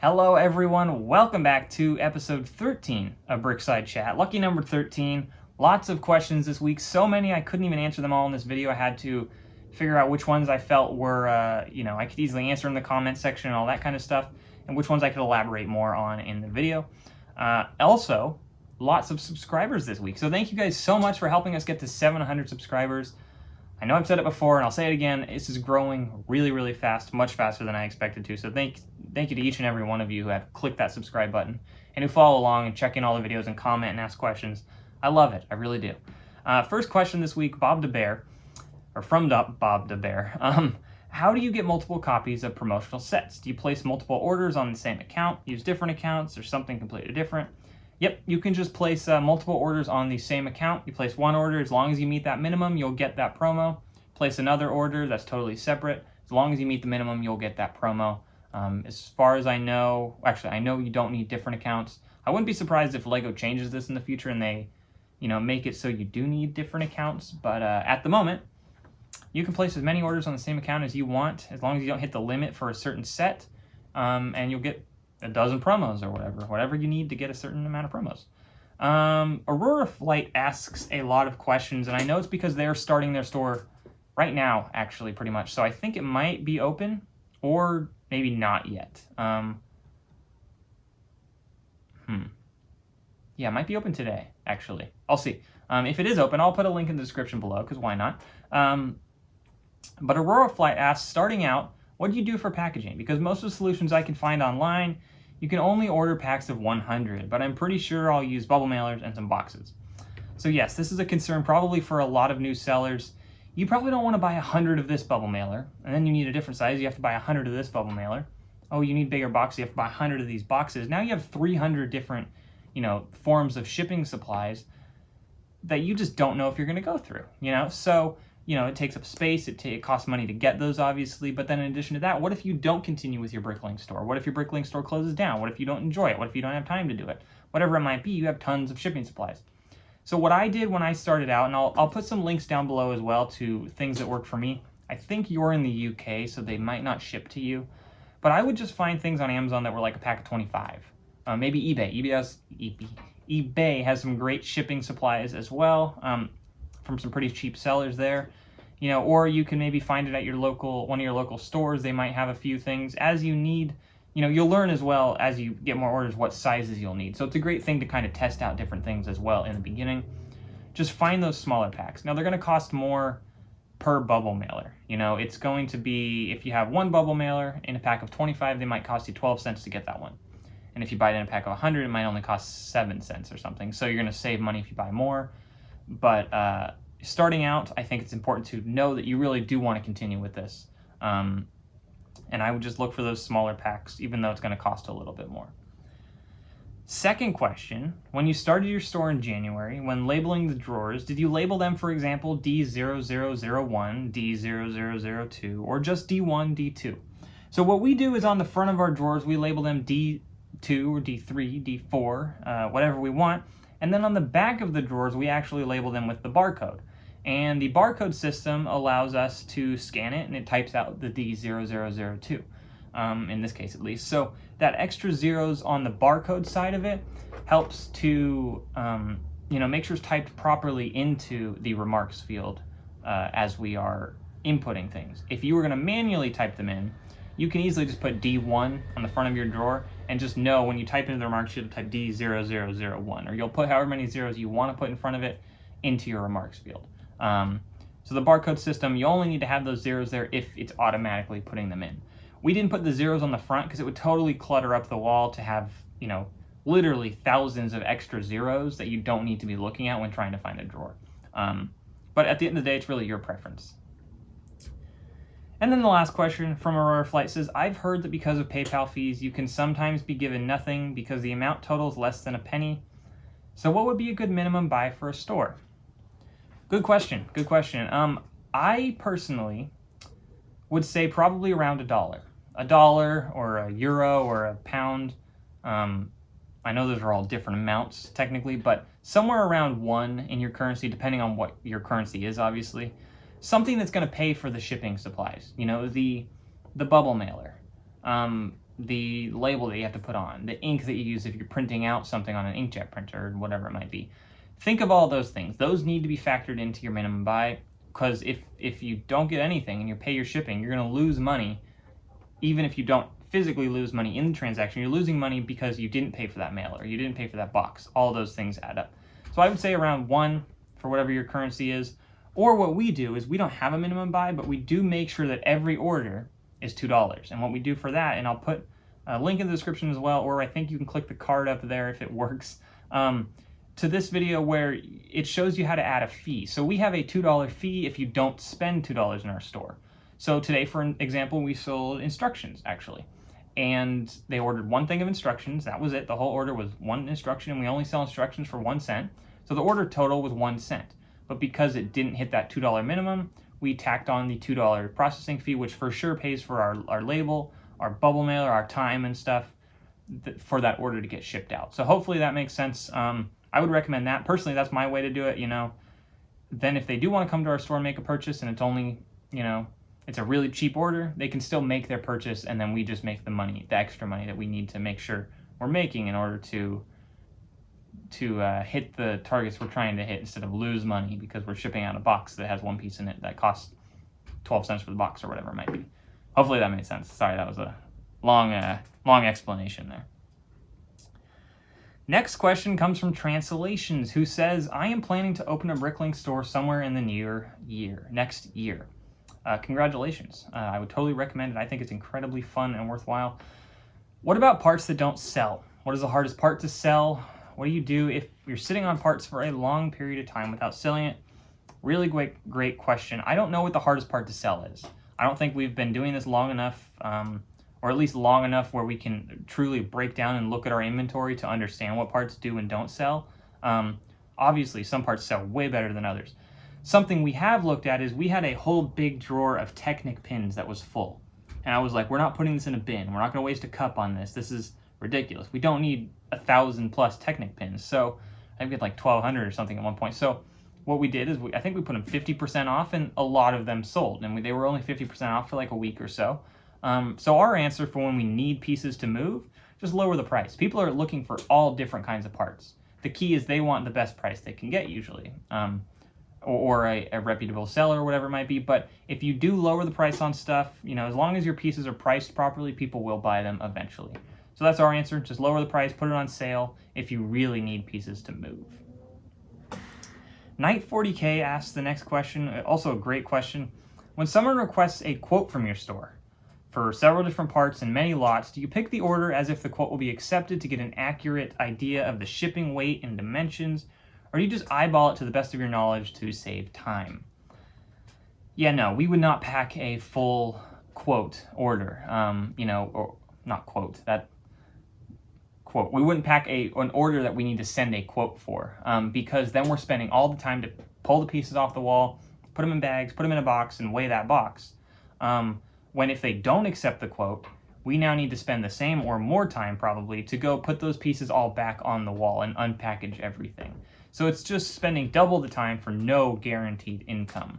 Hello everyone, welcome back to episode 13 of BrickSide Chat. Lucky number 13. Lots of questions this week, so many I couldn't even answer them all in this video. I had to figure out which ones I felt were, I could easily answer in the comment section and all that kind of stuff, and which ones I could elaborate more on in the video. Also, lots of subscribers this week, so thank you guys so much for helping us get to 700 subscribers. I know I've said it before, and I'll say it again, this is growing really, really fast, much faster than I expected to. So thank you to each and every one of you who have clicked that subscribe button and who follow along and check in all the videos and comment and ask questions. I love it. I really do. First question this week, Bob DeBear, or from Bob DeBear. How do you get multiple copies of promotional sets? Do you place multiple orders on the same account, use different accounts, or something completely different? Yep, you can just place multiple orders on the same account. You place one order, as long as you meet that minimum, you'll get that promo. Place another order, that's totally separate. As long as you meet the minimum, you'll get that promo. As far as I know, actually, I know you don't need different accounts. I wouldn't be surprised if LEGO changes this in the future and they, make it so you do need different accounts. But at the moment, you can place as many orders on the same account as you want, as long as you don't hit the limit for a certain set, and you'll get a dozen promos or whatever you need to get a certain amount of promos. Aurora Flight asks a lot of questions, and I know it's because they're starting their store right now, actually, pretty much. So I think it might be open, or maybe not yet. Yeah, it might be open today, actually. I'll see. If it is open, I'll put a link in the description below, because why not? But Aurora Flight asks, starting out, what do you do for packaging? Because most of the solutions I can find online, you can only order packs of 100, but I'm pretty sure I'll use bubble mailers and some boxes. So yes, this is a concern probably for a lot of new sellers. You probably don't want to buy 100 of this bubble mailer, and then you need a different size. You have to buy 100 of this bubble mailer. Oh, you need bigger boxes. You have to buy 100 of these boxes. Now you have 300 different, forms of shipping supplies that you just don't know if you're going to go through, So, it takes up space, it costs money to get those, obviously, but then in addition to that, what if you don't continue with your BrickLink store? What if your BrickLink store closes down? What if you don't enjoy it? What if you don't have time to do it? Whatever it might be, you have tons of shipping supplies. So what I did when I started out, and I'll put some links down below as well to things that work for me. I think you're in the UK, so they might not ship to you, but I would just find things on Amazon that were like a pack of 25. Maybe eBay. eBay has some great shipping supplies as well, from some pretty cheap sellers there. Or you can maybe find it at one of your local stores. They might have a few things as you need. You'll learn as well as you get more orders what sizes you'll need. So it's a great thing to kind of test out different things as well in the beginning. Just find those smaller packs. Now they're going to cost more per bubble mailer. It's going to be, if you have one bubble mailer in a pack of 25, they might cost you 12 cents to get that one. And if you buy it in a pack of 100, it might only cost 7 cents or something. So you're going to save money if you buy more. But starting out, I think it's important to know that you really do want to continue with this. And I would just look for those smaller packs, even though it's going to cost a little bit more. Second question, when you started your store in January, when labeling the drawers, did you label them, for example, D0001, D0002, or just D1, D2? So what we do is on the front of our drawers, we label them D2 or D3, D4, whatever we want. And then on the back of the drawers, we actually label them with the barcode. And the barcode system allows us to scan it, and it types out the D0002, in this case at least. So that extra zeros on the barcode side of it helps to, make sure it's typed properly into the remarks field as we are inputting things. If you were going to manually type them in, you can easily just put D1 on the front of your drawer and just know when you type into the remarks, you'll type D0001, or you'll put however many zeros you want to put in front of it into your remarks field. So the barcode system, you only need to have those zeros there if it's automatically putting them in. We didn't put the zeros on the front because it would totally clutter up the wall to have, literally thousands of extra zeros that you don't need to be looking at when trying to find a drawer. But at the end of the day, it's really your preference. And then the last question from Aurora Flight says, I've heard that because of PayPal fees, you can sometimes be given nothing because the amount totals less than a penny. So what would be a good minimum buy for a store? Good question. I personally would say probably around $1. $1 or a euro or a pound. I know those are all different amounts technically, but somewhere around 1 in your currency, depending on what your currency is, obviously. Something that's going to pay for the shipping supplies. The bubble mailer. the label that you have to put on, the ink that you use if you're printing out something on an inkjet printer or whatever it might be. Think of all those things. Those need to be factored into your minimum buy, because if you don't get anything and you pay your shipping, you're going to lose money. Even if you don't physically lose money in the transaction, you're losing money because you didn't pay for that mailer, you didn't pay for that box. All those things add up. So I would say around 1 for whatever your currency is. Or what we do is we don't have a minimum buy, but we do make sure that every order is $2. And what we do for that, and I'll put a link in the description as well, or I think you can click the card up there if it works, to this video where it shows you how to add a fee. So we have a $2 fee if you don't spend $2 in our store. So today, for an example, we sold instructions, actually. And they ordered 1 thing of instructions. That was it. The whole order was 1 instruction, and we only sell instructions for 1 cent. So the order total was 1 cent. But because it didn't hit that $2 minimum, we tacked on the $2 processing fee, which for sure pays for our label, our bubble mailer, our time and stuff for that order to get shipped out. So hopefully that makes sense. I would recommend that. Personally, that's my way to do it, you know. Then if they do want to come to our store and make a purchase and it's only, you know, it's a really cheap order, they can still make their purchase, and then we just make the money, the extra money that we need to make sure we're making in order to hit the targets we're trying to hit, instead of lose money because we're shipping out a box that has 1 piece in it that costs 12 cents for the box or whatever it might be. Hopefully that made sense. Sorry, that was a long explanation there. Next question comes from Translations, who says, I am planning to open a BrickLink store somewhere in the next year. Congratulations. I would totally recommend it. I think it's incredibly fun and worthwhile. What about parts that don't sell? What is the hardest part to sell? What do you do if you're sitting on parts for a long period of time without selling it? Really great question. I don't know what the hardest part to sell is. I don't think we've been doing this long enough, or at least long enough where we can truly break down and look at our inventory to understand what parts do and don't sell. Obviously, some parts sell way better than others. Something we have looked at is we had a whole big drawer of Technic pins that was full. And I was like, we're not putting this in a bin. We're not going to waste a cup on this. This is ridiculous. We don't need 1,000+ Technic pins. So I think we had like 1,200 or something at one point. So what we did is I think we put them 50% off, and a lot of them sold. And they were only 50% off for like a week or so. So our answer for when we need pieces to move, just lower the price. People are looking for all different kinds of parts. The key is they want the best price they can get usually, or a reputable seller or whatever it might be. But if you do lower the price on stuff, you know, as long as your pieces are priced properly, people will buy them eventually. So that's our answer. Just lower the price, put it on sale if you really need pieces to move. Knight40K asks the next question, also a great question. When someone requests a quote from your store for several different parts and many lots, do you pick the order as if the quote will be accepted to get an accurate idea of the shipping weight and dimensions, or do you just eyeball it to the best of your knowledge to save time? Yeah, no, we would not pack a full quote order, you know, or not quote, that quote. We wouldn't pack an order that we need to send a quote for, because then we're spending all the time to pull the pieces off the wall, put them in bags, put them in a box, and weigh that box. When if they don't accept the quote, we now need to spend the same or more time probably to go put those pieces all back on the wall and unpackage everything. So it's just spending double the time for no guaranteed income.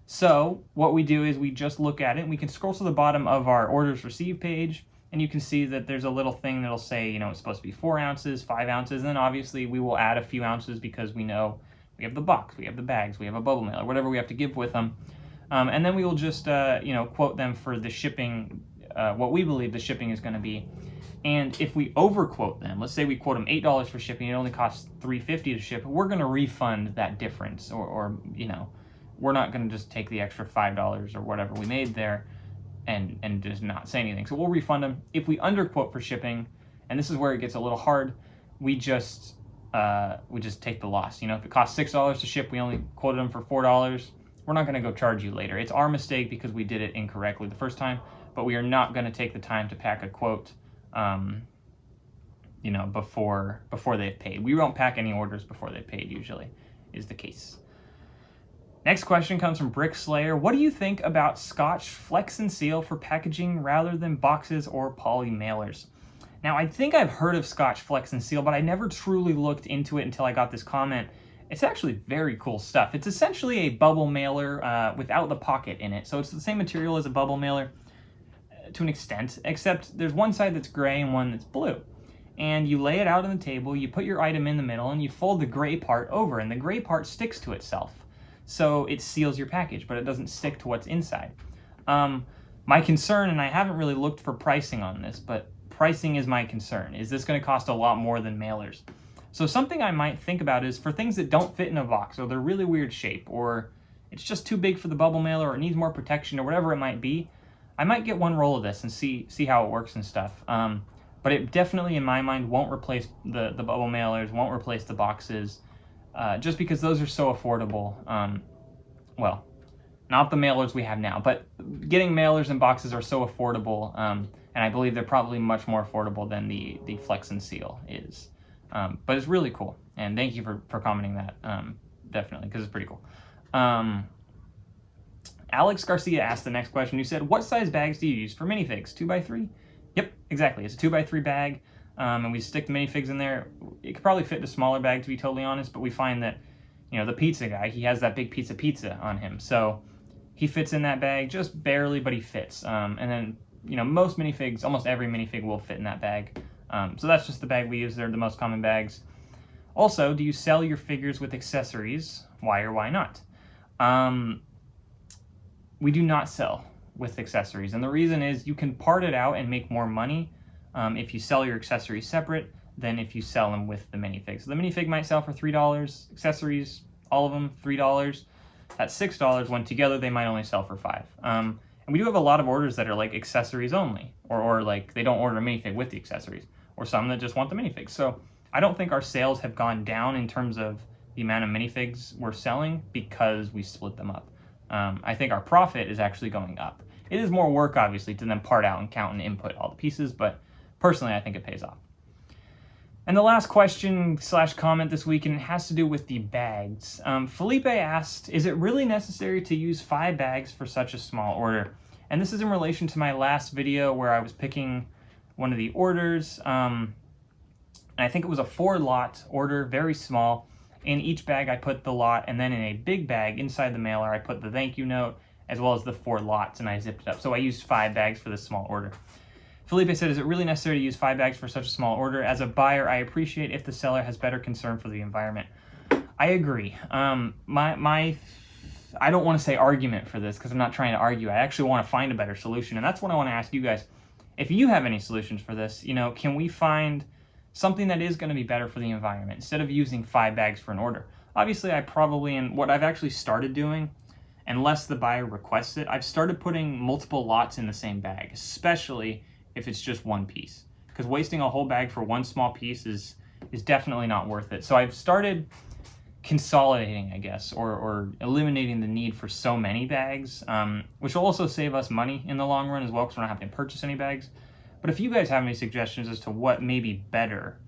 So what we do is we just look at it, and we can scroll to the bottom of our orders received page, and you can see that there's a little thing that'll say, you know, it's supposed to be 4 ounces, 5 ounces, and then obviously we will add a few ounces because we know we have the box, we have the bags, we have a bubble mailer, whatever we have to give with them. And then we will just, you know, quote them for the shipping, what we believe the shipping is going to be. And if we overquote them, let's say we quote them $8 for shipping, it only costs $3.50 to ship, we're going to refund that difference, or you know, we're not going to just take the extra $5 or whatever we made there and just not say anything. So we'll refund them. If we underquote for shipping, and this is where it gets a little hard, we just take the loss. You know, if it costs $6 to ship, we only quoted them for $4. We're not going to go charge you later. It's our mistake because we did it incorrectly the first time, but we are not going to take the time to pack a quote, you know, before they've paid. We won't pack any orders before they've paid, usually, is the case. Next question comes from BrickSlayer. What do you think about Scotch Flex and Seal for packaging rather than boxes or poly mailers? Now, I think I've heard of Scotch Flex and Seal, but I never truly looked into it until I got this comment. It's actually very cool stuff. It's essentially a bubble mailer without the pocket in it. So it's the same material as a bubble mailer. to an extent, except there's one side that's gray and one that's blue. And you lay it out on the table, you put your item in the middle, and you fold the gray part over, and the gray part sticks to itself. So it seals your package, but it doesn't stick to what's inside. My concern, and I haven't really looked for pricing on this, but pricing is my concern. Is this going to cost a lot more than mailers? So something I might think about is for things that don't fit in a box, or they're really weird shape, or it's just too big for the bubble mailer, or it needs more protection, or whatever it might be, I might get one roll of this and see how it works and stuff. But it definitely, in my mind, won't replace the bubble mailers, won't replace the boxes, just because those are so affordable. Well, not the mailers we have now, but getting mailers and boxes are so affordable, and I believe they're probably much more affordable than the Flex and Seal is. But it's really cool, and thank you for commenting that, definitely, because it's pretty cool. Alex Garcia asked the next question, who said, what size bags do you use for minifigs? 2x3? Yep, exactly. It's a 2x3 bag, and we stick the minifigs in there. It could probably fit in a smaller bag, to be totally honest, but we find that, you know, the pizza guy, he has that big pizza on him, so he fits in that bag just barely, but he fits. And then, you know, most minifigs, almost every minifig will fit in that bag. So that's just the bag we use. They're the most common bags. Also, do you sell your figures with accessories? Why or why not? We do not sell with accessories, and the reason is you can part it out and make more money if you sell your accessories separate than if you sell them with the minifig. So the minifig might sell for $3, accessories, all of them, $3. That's $6. When together they might only sell for $5. And we do have a lot of orders that are like accessories only, or like they don't order a minifig with the accessories, or some that just want the minifigs. So I don't think our sales have gone down in terms of the amount of minifigs we're selling because we split them up. I think our profit is actually going up. It is more work, obviously, to then part out and count and input all the pieces, but personally, I think it pays off. And the last question / comment this week, and it has to do with the bags. Felipe asked, is it really necessary to use 5 bags for such a small order? And this is in relation to my last video where I was picking one of the orders. And I think it was a 4-lot order, very small. In each bag, I put the lot, and then in a big bag inside the mailer, I put the thank you note, as well as the 4 lots, and I zipped it up. So I used 5 bags for this small order. Felipe said, is it really necessary to use 5 bags for such a small order? As a buyer, I appreciate if the seller has better concern for the environment. I agree. I don't want to say argument for this because I'm not trying to argue. I actually want to find a better solution, and that's what I want to ask you guys. If you have any solutions for this, you know, can we find something that is going to be better for the environment instead of using 5 bags for an order? Obviously, I probably, and what I've actually started doing, unless the buyer requests it, I've started putting multiple lots in the same bag, especially if it's just one piece. Because wasting a whole bag for one small piece is definitely not worth it. So I've started consolidating, I guess, or eliminating the need for so many bags, which will also save us money in the long run as well, because we're not having to purchase any bags. But if you guys have any suggestions as to what may be better,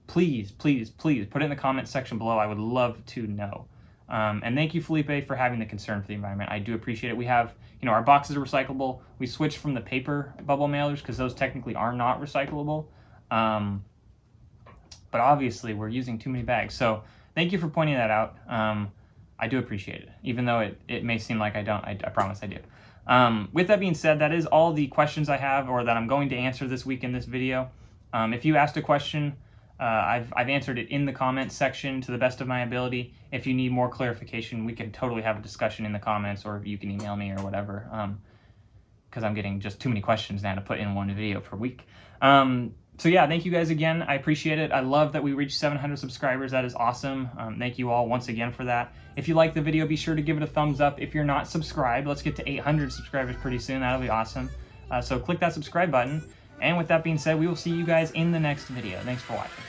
please put it in the comment section below. I would love to know. And thank you, Felipe, for having the concern for the environment. I do appreciate it. We have, you know, our boxes are recyclable. We switched from the paper bubble mailers because those technically are not recyclable. But obviously, we're using too many bags. So thank you for pointing that out. I do appreciate it. Even though it may seem like I don't, I promise I do. With that being said, that is all the questions I have, or that I'm going to answer this week in this video. If you asked a question, I've answered it in the comments section to the best of my ability. If you need more clarification, we can totally have a discussion in the comments, or you can email me or whatever, because I'm getting just too many questions now to put in one video per week. So yeah, thank you guys again. I appreciate it. I love that we reached 700 subscribers. That is awesome. Thank you all once again for that. If you like the video, be sure to give it a thumbs up. If you're not subscribed, let's get to 800 subscribers pretty soon. That'll be awesome. So click that subscribe button. And with that being said, we will see you guys in the next video. Thanks for watching.